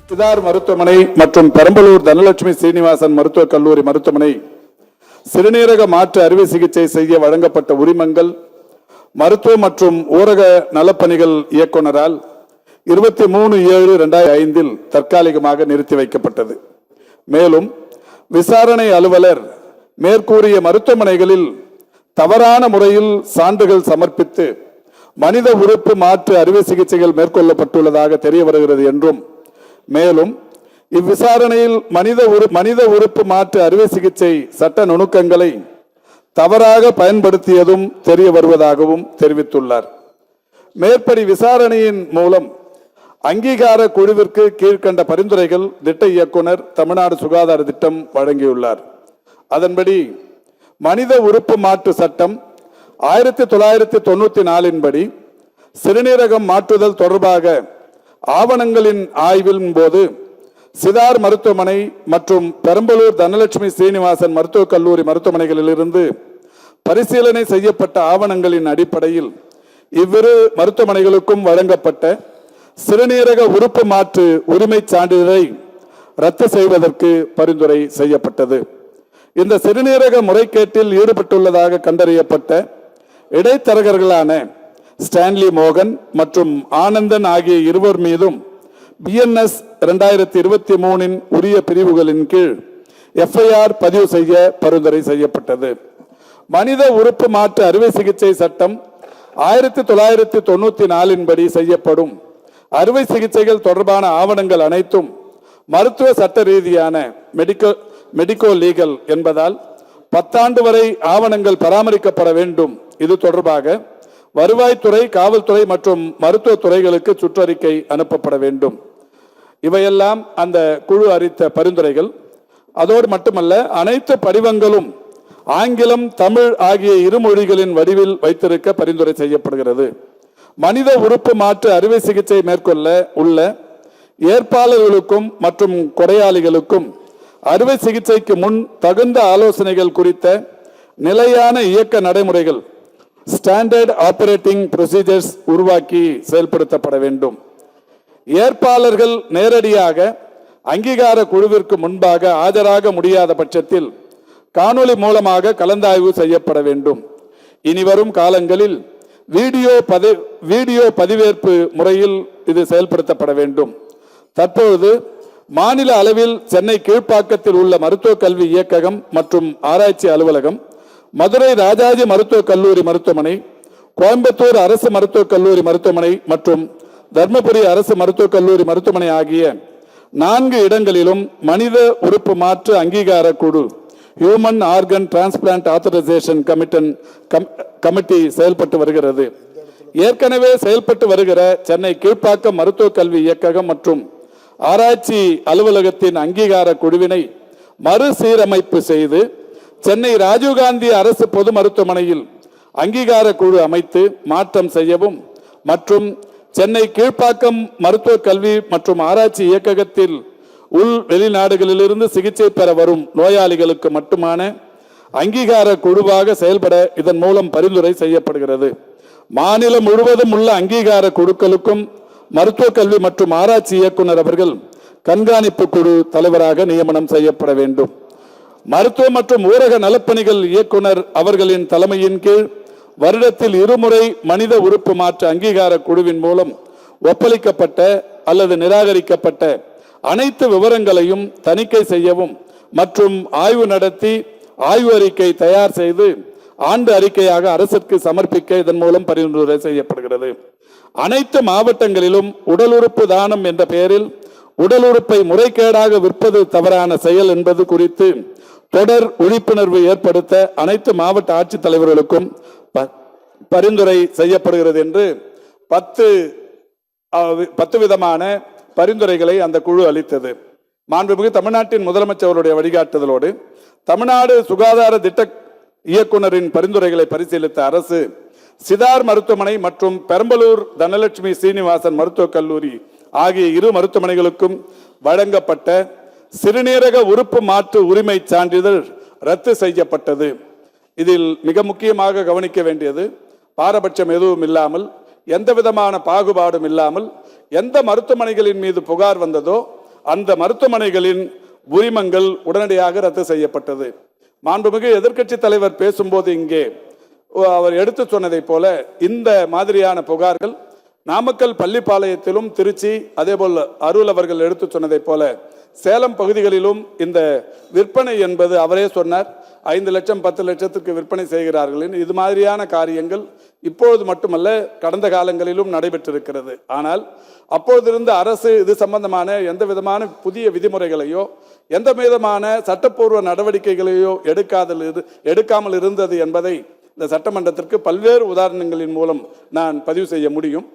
சிதார் மருத்துவமனை மற்றும் பெரம்பலூர் தனலட்சுமி சீனிவாசன் மருத்துவக் கல்லூரி மருத்துவமனை சிறுநீரக மாற்று அறுவை சிகிச்சை செய்ய வழங்கப்பட்ட உரிமங்கள் மருத்துவ மற்றும் ஊரக நலப்பணிகள் இயக்குனரால் 23/7/2005 தற்காலிகமாக நிறுத்தி வைக்கப்பட்டது. மேலும் விசாரணை அலுவலர் மேற்கூறிய மருத்துவமனைகளில் தவறான முறையில் சான்றுகள் சமர்ப்பித்து மனித உறுப்பு மாற்று அறுவை சிகிச்சைகள் மேற்கொள்ளப்பட்டுள்ளதாக தெரிய வருகிறது என்றும், மேலும் இவ்விசாரணையில் மனித உறுப்பு மாற்று அறுவை சிகிச்சை சட்ட நுணுக்கங்களை தவறாக பயன்படுத்தியதும் தெரிய வருவதாகவும் தெரிவித்துள்ளார். மேற்படி விசாரணையின் மூலம் அங்கீகார குழுவிற்கு கீழ்கண்ட பரிந்துரைகள் திட்ட இயக்குனர் தமிழ்நாடு சுகாதார திட்டம் வழங்கியுள்ளார். அதன்படி மனித உறுப்பு மாற்று சட்டம் 1994 படி சிறுநீரகம் மாற்றுதல் தொடர்பாக ஆவணங்களின் ஆய்வின் போது சிதார் மருத்துவமனை மற்றும் பெரம்பலூர் தனலட்சுமி சீனிவாசன் மருத்துவக் கல்லூரி மருத்துவமனைகளிலிருந்து பரிசீலனை செய்யப்பட்ட ஆவணங்களின் அடிப்படையில் இவ்விரு மருத்துவமனைகளுக்கும் வழங்கப்பட்ட சிறுநீரக உறுப்பு மாற்று உரிமை சான்றிதழை ரத்து செய்வதற்கு பரிந்துரை செய்யப்பட்டது. இந்த சிறுநீரக முறைகேட்டில் ஈடுபட்டுள்ளதாக கண்டறியப்பட்ட இடைத்தரகர்களான ஸ்டான்லி மோகன் மற்றும் ஆனந்தன் ஆகிய இருவர் மீதும் BNS 2023 உரிய பிரிவுகளின் கீழ் FIR பதிவு செய்ய பரிந்துரை செய்யப்பட்டது. மனித உறுப்பு மாற்று அறுவை சிகிச்சை சட்டம் 1994 படி செய்யப்படும் அறுவை சிகிச்சைகள் தொடர்பான ஆவணங்கள் அனைத்தும் மருத்துவ சட்ட ரீதியான மெடிக்கோ லீகல் என்பதால் 10 ஆண்டு வரை ஆவணங்கள் பராமரிக்கப்பட வேண்டும். இது தொடர்பாக வருவாய்த்துறை, காவல்துறை மற்றும் மருத்துவ துறைகளுக்கு சுற்றறிக்கை அனுப்பப்பட வேண்டும். இவையெல்லாம் அந்த குழு அறிவித்த பரிந்துரைகள். அதோடு மட்டுமல்ல, அனைத்து படிவங்களும் ஆங்கிலம், தமிழ் ஆகிய இரு மொழிகளின் வடிவில் வைத்திருக்க பரிந்துரை செய்யப்படுகிறது. மனித உறுப்பு மாற்று அறுவை சிகிச்சை மேற்கொள்ள உள்ள ஏற்பாளர்களுக்கும் மற்றும் கொடையாளிகளுக்கும் அறுவை சிகிச்சைக்கு முன் தகுந்த ஆலோசனைகள் குறித்த நிலையான இயக்க நடைமுறைகள் ஸ்டாண்டர்ட் ஆபரேட்டிங் ப்ரொசீஜர்ஸ் உருவாக்கி செயல்படுத்தப்பட வேண்டும். ஏற்பாளர்கள் நேரடியாக அங்கீகார குழுவிற்கு முன்பாக ஆஜராக முடியாத பட்சத்தில் காணொலி மூலமாக கலந்தாய்வு செய்யப்பட வேண்டும். இனிவரும் காலங்களில் வீடியோ பதிவேற்பு முறையில் இது செயல்படுத்தப்பட வேண்டும். தற்பொழுது மாநில அளவில் சென்னை கீழ்ப்பாக்கத்தில் உள்ள மருத்துவக் கல்வி இயக்ககம் மற்றும் ஆராய்ச்சி அலுவலகம், மதுரை ராஜாஜி மருத்துவக் கல்லூரி மருத்துவமனை, கோயம்புத்தூர் அரசு மருத்துவக் கல்லூரி மருத்துவமனை மற்றும் தர்மபுரி அரசு மருத்துவக் கல்லூரி மருத்துவமனை ஆகிய 4 இடங்களிலும் மனித உறுப்பு மாற்று அங்கீகார குழு human organ transplant authorisation committee செயல்பட்டு வருகிறது. ஏற்கனவே செயல்பட்டு வருகிற சென்னை கீழ்ப்பாக்கம் மருத்துவக் கல்வி இயக்ககம் மற்றும் ஆராய்ச்சி அலுவலகத்தின் அங்கீகார குழுவினை மறுசீரமைப்பு செய்து சென்னை ராஜீவ்காந்தி அரசு பொது மருத்துவமனையில் அங்கீகார குழு அமைத்து மாற்றம் செய்யவும் மற்றும் சென்னை கீழ்ப்பாக்கம் மருத்துவக் கல்வி மற்றும் ஆராய்ச்சி இயக்ககத்தில் வெளிநாடுகளிலிருந்து சிகிச்சை பெற வரும் நோயாளிகளுக்கு மட்டுமான அங்கீகார குழுவாக செயல்பட இதன் மூலம் பரிந்துரை செய்யப்படுகிறது. மாநிலம் முழுவதும் உள்ள அங்கீகார குழுக்களுக்கும் மருத்துவக் கல்வி மற்றும் ஆராய்ச்சி இயக்குனர் அவர்கள் கண்காணிப்பு குழு தலைவராக நியமனம் செய்யப்பட வேண்டும். மருத்துவ மற்றும் ஊரக நலப்பணிகள் இயக்குனர் அவர்களின் தலைமையின் கீழ் வருடத்தில் 2 முறை மனித உறுப்பு மாற்று அங்கீகார குழுவின் மூலம் ஒப்பளிக்கப்பட்ட அல்லது நிராகரிக்கப்பட்ட அனைத்து விவரங்களையும் தணிக்கை செய்யவும் மற்றும் ஆய்வு நடத்தி ஆய்வு அறிக்கை தயார் செய்து ஆண்டு அறிக்கையாக அரசிற்கு சமர்ப்பிக்க இதன் மூலம் பரிந்துரை செய்யப்படுகிறது. அனைத்து மாவட்டங்களிலும் உடல் உறுப்பு தானம் என்ற பெயரில் உடல் உறுப்பை முறைகேடாக விற்பது தவறான செயல் என்பது குறித்து தொடர் விழிப்புணர்வு ஏற்படுத்த அனைத்து மாவட்ட ஆட்சித் தலைவர்களுக்கும் பரிந்துரை செய்யப்படுகிறது என்று 10 விதமான பரிந்துரைகளை அந்த குழு அளித்தது. மாண்புமிகு தமிழ்நாட்டின் முதலமைச்சருடைய வழிகாட்டுதலோடு தமிழ்நாடு சுகாதார திட்ட இயக்குனரின் பரிந்துரைகளை பரிசீலித்த அரசு சிதார் மருத்துவமனை மற்றும் பெரம்பலூர் தனலட்சுமி சீனிவாசன் மருத்துவக் கல்லூரி ஆகிய இரு மருத்துவமனைகளுக்கும் வழங்கப்பட்ட சிறுநீரக உறுப்பு மாற்று உரிமை சான்றிதழ் ரத்து செய்யப்பட்டது. இதில் மிக முக்கியமாக கவனிக்க வேண்டியது, பாரபட்சம் எதுவும் இல்லாமல், எந்த விதமான பாகுபாடும் இல்லாமல் எந்த மருத்துவமனைகளின் மீது புகார் வந்ததோ அந்த மருத்துவமனைகளின் உரிமங்கள் உடனடியாக ரத்து செய்யப்பட்டது. மாண்புமிகு எதிர்க்கட்சி தலைவர் பேசும்போது இங்கே அவர் எடுத்து சொன்னதை போல இந்த மாதிரியான புகார்கள் நாமக்கல் பள்ளிப்பாளையத்திலும் திருச்சி அதேபோல் அருள் அவர்கள் எடுத்து சொன்னதை போல சேலம் பகுதிகளிலும் இந்த விற்பனை என்பது அவரே சொன்னார் 5 லட்சம் 10 லட்சத்துக்கு விற்பனை செய்கிறார்கள். இது மாதிரியான காரியங்கள் இப்பொழுது மட்டுமல்ல கடந்த காலங்களிலும் நடைபெற்றிருக்கிறது. ஆனால் அப்போதிருந்த அரசு இது சம்பந்தமான எந்த விதமான புதிய விதிமுறைகளையோ எந்த விதமான சட்டப்பூர்வ நடவடிக்கைகளையோ எடுக்காமல் இருந்தது என்பதை இந்த சட்டமன்றத்திற்கு பல்வேறு உதாரணங்களின் மூலம் நான் பதிவு செய்ய முடியும்.